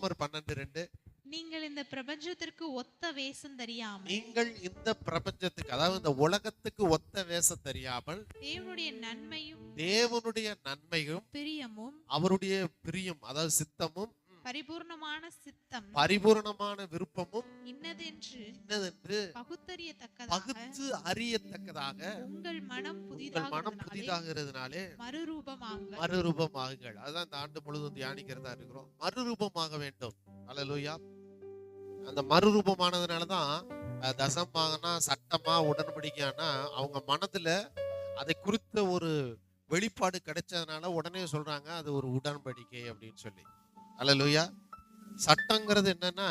ரோமர் 12:2. நீங்கள் இந்த பிரபஞ்சத்திற்கு ஒத்த வேஷம் தெரியாமல், நீங்கள் இந்த பிரபஞ்சத்துக்கு, அதாவது இந்த உலகத்துக்கு ஒத்த வேஷம் தெரியாமல், தேவனுடைய நன்மையும் பிரியமும் அவருடைய பிரியம், அதாவது சித்தமும் பரிபூர்ணமான விருப்பமும் இன்னதென்று பகுத்து அறியத்தக்கதாக உங்கள் மனம் புதிதாகிறதுனாலே மறுரூபமாகுங்கள். அதுதான் இந்த ஆண்டு முழுவதும் தியானிக்கிறதா இருக்கிறோம். மறுரூபமாக வேண்டும். அல்லேலூயா. அந்த மறுரூபமானதுனாலதான் தசமாகனா, சட்டமா, உடன்படிக்கையானா அவங்க மனதுல அதை குறித்த ஒரு வெளிப்பாடு கிடைச்சதுனால உடனே சொல்றாங்க அது ஒரு உடன்படிக்கை அப்படின்னு சொல்லி. அல்லேலூயா. சட்டங்கிறது என்னன்னா,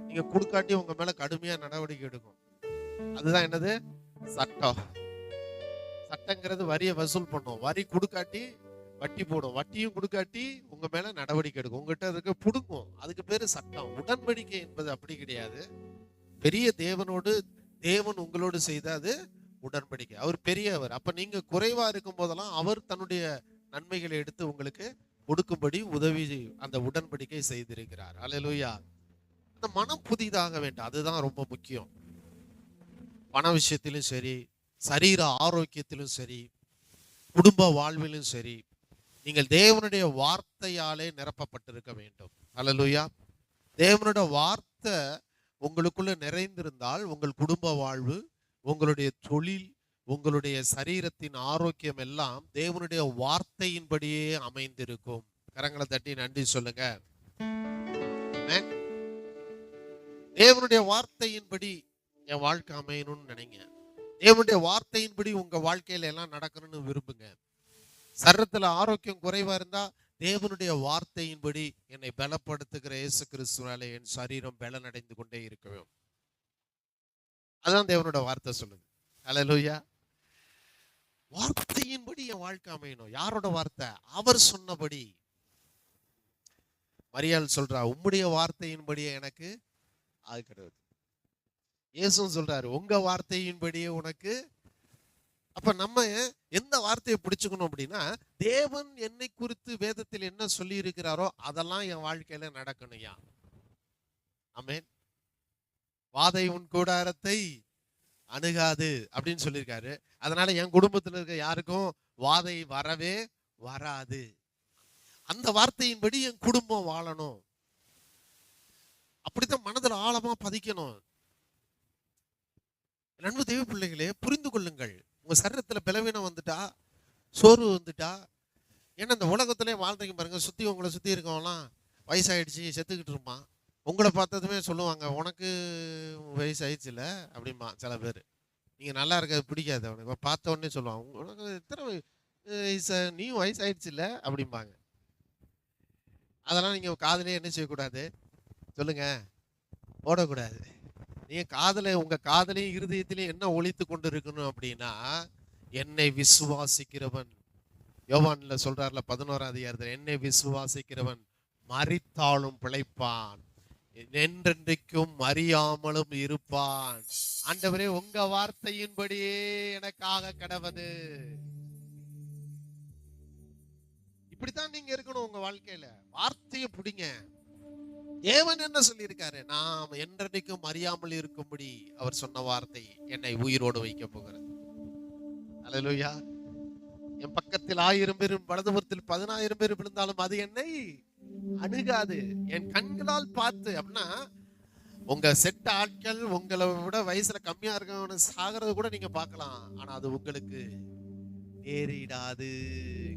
நீங்க கொடுக்காட்டி உங்க மேல கடுமையா நடவடிக்கை எடுக்கும். அதுதான் என்னது? சட்டம். சட்டங்கிறது வரியை வசூல் பண்ணும். வரி கொடுக்காட்டி வட்டி போடும். வட்டியும் கொடுக்காட்டி உங்க மேல நடவடிக்கை எடுக்கும். உங்ககிட்ட அதுக்கு புடுங்கும். அதுக்கு பேரு சட்டம். உடன்படிக்கை என்பது அப்படி கிடையாது. பெரிய தேவன் உங்களோடு செய்த அது உடன்படிக்கை. அவர் பெரியவர். அப்ப நீங்க குறைவா இருக்கும் போதெல்லாம் அவர் தன்னுடைய நன்மைகளை எடுத்து உங்களுக்கு கொடுக்கும்படி உதவி அந்த உடன்படிக்கை செய்திருக்கிறார். அல்லேலூயா. அந்த மனம் புதிதாக வேண்டும். அதுதான் ரொம்ப முக்கியம். பண விஷயத்திலும் சரி, சரீர ஆரோக்கியத்திலும் சரி, குடும்ப வாழ்விலும் சரி, நீங்கள் தேவனுடைய வார்த்தையாலே நிரப்பப்பட்டிருக்க வேண்டும். அல்லேலூயா. தேவனுடைய வார்த்தை உங்களுக்குள்ள நிறைந்திருந்தால் உங்கள் குடும்ப வாழ்வு, உங்களுடைய தொழில், உங்களுடைய சரீரத்தின் ஆரோக்கியம் எல்லாம் தேவனுடைய வார்த்தையின்படியே அமைந்திருக்கும். கரங்களை தட்டி நன்றி சொல்லுங்க. தேவனுடைய வார்த்தையின்படி என் வாழ்க்கை அமையணும்னு நினைங்க. தேவனுடைய வார்த்தையின்படி உங்க வாழ்க்கையில எல்லாம் நடக்கணும்னு விரும்புங்க. சரீரத்துல ஆரோக்கியம் குறைவா இருந்தா தேவனுடைய வார்த்தையின்படி என்னை பலப்படுத்துகிற இயேசு கிறிஸ்துவாலே என் சரீரம் பலனடைந்து கொண்டே இருக்கணும். அதான் தேவனுடைய வார்த்தை சொல்லுது. அல்லேலூயா. வார்த்தையின்படி என் வாழ்க்கை அமையணும். யாரோட வார்த்தை? அவர் சொன்னபடி. மரியாள் சொல்றா, உம்முடைய வார்த்தையின்படியே எனக்கு அது கிடையாது. இயேசுவும் சொல்றாரு, உங்க வார்த்தையின்படியே உனக்கு. அப்ப நம்ம எந்த வார்த்தையை பிடிச்சுக்கணும் அப்படின்னா, தேவன் என்னை குறித்து வேதத்தில் என்ன சொல்லி இருக்கிறாரோ அதெல்லாம் என் வாழ்க்கையில நடக்கணும்யா. ஆமென். வாதை உன் கூடாரத்தை அணுகாது அப்படின்னு சொல்லியிருக்காரு. அதனால என் குடும்பத்தில் இருக்க யாருக்கும் வாதை வரவே வராது. அந்த வார்த்தையின்படி என் குடும்பம் வாழணும். அப்படித்தான் மனதில் ஆழமா பதிக்கணும். நண்பு தேவ பிள்ளைகளே, புரிந்து கொள்ளுங்கள். உங்க சரீரத்துல பலவீனம் வந்துட்டா, சோர்வு வந்துட்டா, ஏன்னா இந்த உலகத்திலே வாழ்றீங்க பாருங்க, உங்களை சுத்தி இருக்கவங்களாம் வயசாயிடுச்சு செத்துக்கிட்டு இருப்பான். உங்களை பார்த்ததுமே சொல்லுவாங்க, உனக்கு வயசாயிடுச்சுல அப்படிமா. சில பேர் நீங்க நல்லா இருக்காது பிடிக்காது, அவனுக்கு பார்த்த உடனே சொல்லுவான், உனக்கு எத்தனை நீயும் வயசாயிடுச்சுல அப்படிம்பாங்க. அதெல்லாம் நீங்க காதுலயே என்ன செய்யக்கூடாது சொல்லுங்க, ஓடக்கூடாது. நீங்க உங்க காதலையும் இருதயத்திலையும் என்ன ஒழித்து கொண்டு இருக்கணும் அப்படின்னா, என்னை விசுவாசிக்கிறவன், யோவான்ல சொல்றாருல 11ஆம் அதிகாரத்தில், என்னை விசுவாசிக்கிறவன் மரித்தாலும் பிழைப்பான், என்றென்றைக்கும் அறியாமலும் இருப்பான். ஆண்டவரே, உங்க வார்த்தையின்படியே எனக்காக கடவது. இப்படித்தான் நீங்க இருக்கணும் உங்க வாழ்க்கையில. வார்த்தையை பிடிங்க. தேவன் என்ன சொல்லி இருக்காரு? நாம் என்றென்றைக்கும் அறியாமல் இருக்கும்படி அவர் சொன்ன வார்த்தை என்னை உயிரோடு வைக்க போகிறது. அல்லேலூயா. என் பக்கத்தில் 1000 பேர், வலதுபுறத்தில் 10000 பேர் விழுந்தாலும் அது என்னை அணுகாது. என் கண்களால் பார்த்து. அப்படின்னா உங்க செட்ட ஆட்கள் உங்களை விட வயசுல கம்மியா இருக்கவன சாகிறது கூட நீங்க பார்க்கலாம். ஆனா அது உங்களுக்கு நேரிடாது.